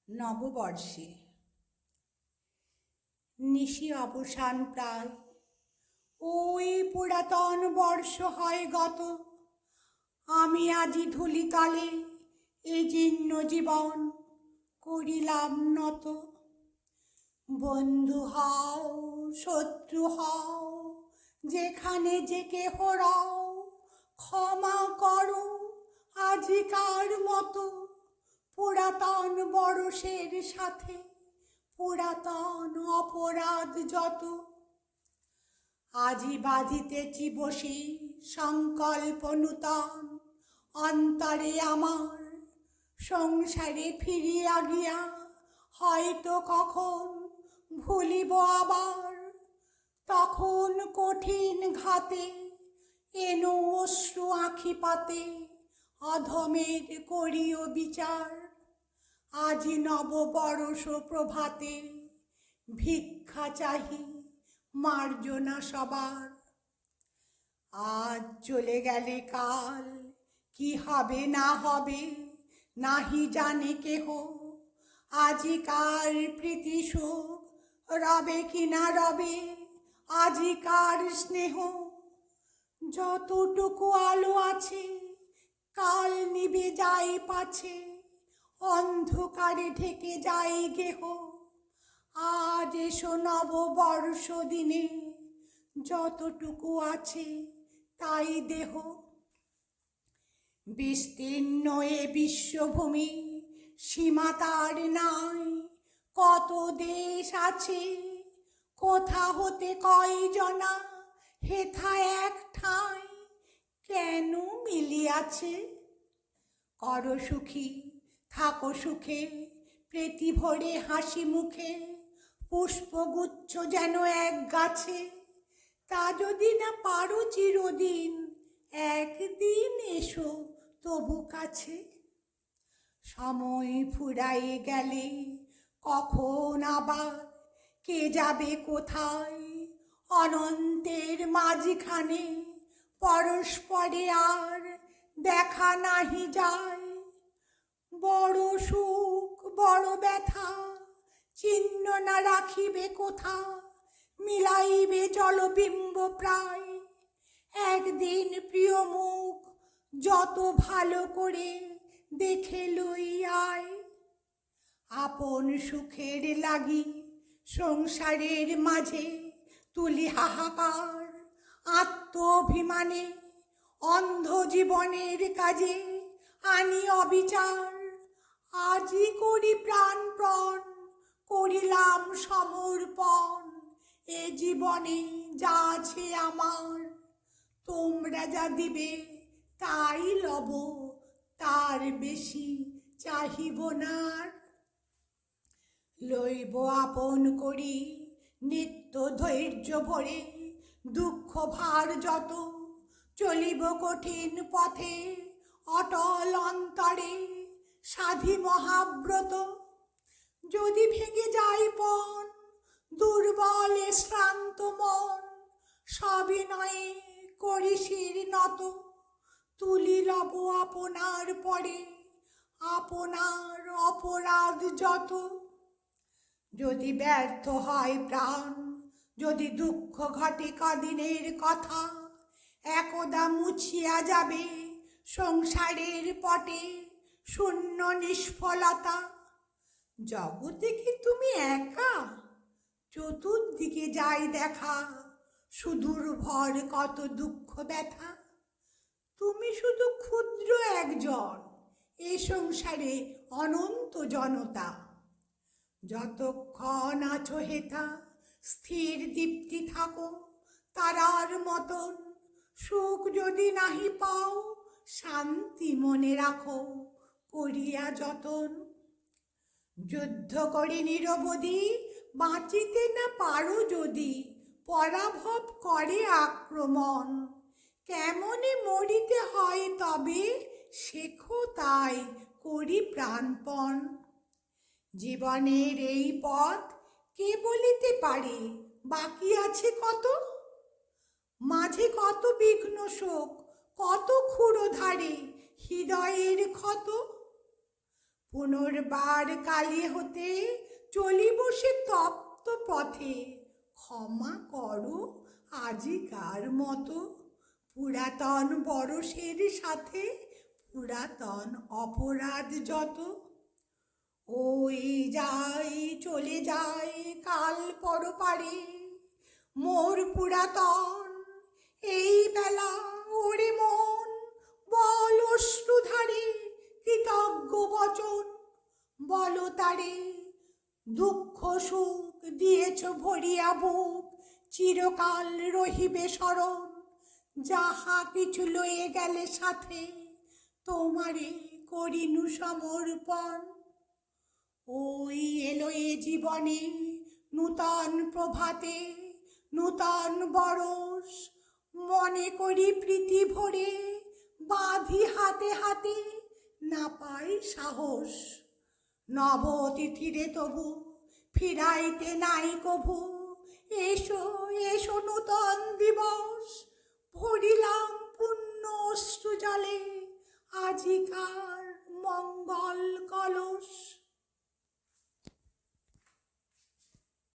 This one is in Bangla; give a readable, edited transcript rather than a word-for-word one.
নববর্ষে নিশি অবসান প্রায়, ওই পুরাতন বর্ষ হয় গত। আমি আজি ধূলিতলে এই জীর্ণ জীবন করিলাম নত। বন্ধু হও শত্রু হও যেখানে যে কেহ রও, ক্ষমা করো আজিকার মতো। পুরাতন বরষের সাথে পুরাতন অপরাধ যত। আজি বাঁধিতেছি বসি সংকল্প নূতন, অন্তরে আমার সংসারে ফিরিয়া গিয়া হয়তো কখন ভুলিব আবার। তখন কঠিন ঘাতে এনো অশ্রু আঁখি পাতে, অধমের করিও বিচার। আজি নববর্ষ প্রভাতে ভিক্ষা চাহি মার্জনা সবার। আজ চলে গেলে কাল কি হবে না হবে নাহি জানে কেহ। আজিকার প্রীতি সুখ রবে কি না রবে, আজিকার স্নেহ। যতটুকু আলো আছে কাল নিবে যায় পাছে, অন্ধকারে ঢেকে যায় গেহ। আজ এসো নববর্ষ দিনে যতটুকু আছে তাই দেহ। বিস্তীর্ণ এ বিশ্বভূমি সীমা তার নাই, কত দেশ আছে কোথা হতে কয়জনা হেথা এক ঠাঁই। কেন মিলিয়াছে কর সুখী থাকো সুখে, প্রীতি ভরে হাসি মুখে পুষ্পগুচ্ছ যেন এক গাছে। তা যদি না পারো চিরদিন একদিন এসো তবু কাছে। সময় ফুরায়ে গেলে কখন আবার কে যাবে কোথায়, অনন্তের মাঝখানে পরস্পরে আর দেখা নাহি যায়। বড় সুখ বড় ব্যথা চিহ্ন না রাখিবে কোথা, মিলাইবে জলবিম্ব প্রায়। একদিন প্রিয় মুখ যত ভালো করে দেখে লই আয়। আপন সুখের লাগি সংসারের মাঝে তুলি হাহাকার, আত্মঅভিমানে অন্ধ জীবনের কাজে আনি অবিচার। আজি করি প্রাণপণ করিলাম সমর্পণ, এ জীবনে যা আছে আমার। তোমরা যা দিবে তাই লব, তার বেশি চাহিব না আর। লইব আপন করি নিত্য ধৈর্য ভরে, দুঃখ ভার যত চলিব কঠিন পথে অটল অন্তরে সাধি মহাব্রত। যদি ভেঙে যায় পণ দুর্বলে শ্রান্ত মন, সবিনয়ে করি শির নত। তুলি লব আপনার পরে আপনার অপরাধ যত। যদি ব্যর্থ হয় প্রাণ যদি দুঃখ ঘটে কদিনের কথা, একদা মুছিয়া যাবে সংসারের পটে শূন্য নিষ্ফলতা। জগতে কি তুমি একা, চতুর্দিকে যাই দেখা সুদূর ভর কত দুঃখ ব্যথা। তুমি শুধু ক্ষুদ্র একজন এ সংসারে অনন্ত জনতা। যতক্ষণ আছো হেথা স্থির দীপ্তি থাকো তারার মতন। সুখ যদি নাহি পাও শান্তি মনে রাখো করিয়া যতন। যুদ্ধ করে নিরবধি বাঁচিতে না পারো যদি, পরাভব করে আক্রমণ। কেমনে মরিতে হয় তবে শেখো তাই করি প্রাণপণ। জীবনের এই পথ কে বলিতে পারে বাকি আছে কত, মাঝে কত বিঘ্ন শোক কত ক্ষুরধারে হৃদয়ের ক্ষত। পুনর্বার কালী হতে চলিব সে তপ্ত পথে, ক্ষমা করো আজিকার মতো। পুরাতন বরষের সাথে পুরাতন অপরাধ যত, ওই যাই চলে যায় কাল পরপারে, মোর পুরাতন এই বেলা ওরে মন, বল অশ্রুধারে কৃতজ্ঞ বচন, বলো তারে দুঃখ সুখ দিয়েছ ভরিয়া বুক, চিরকাল রহিবে স্মরণ, যাহা কিছু লয়ে গেলে সাথে তোমারে করিনু সমর্পণ। ওই এলো এ জীবনে নূতন প্রভাতে, নূতন বরষ, মনে করি প্রীতি ভরে, বাঁধি হাতে হাতে না পাই সাহস, নব অতিথিরে তবু ফিরাইতে নাই কভু, এসো এসো নূতন দিবস, ভরিলাম পুণ্য অশ্রু জলে আজিকার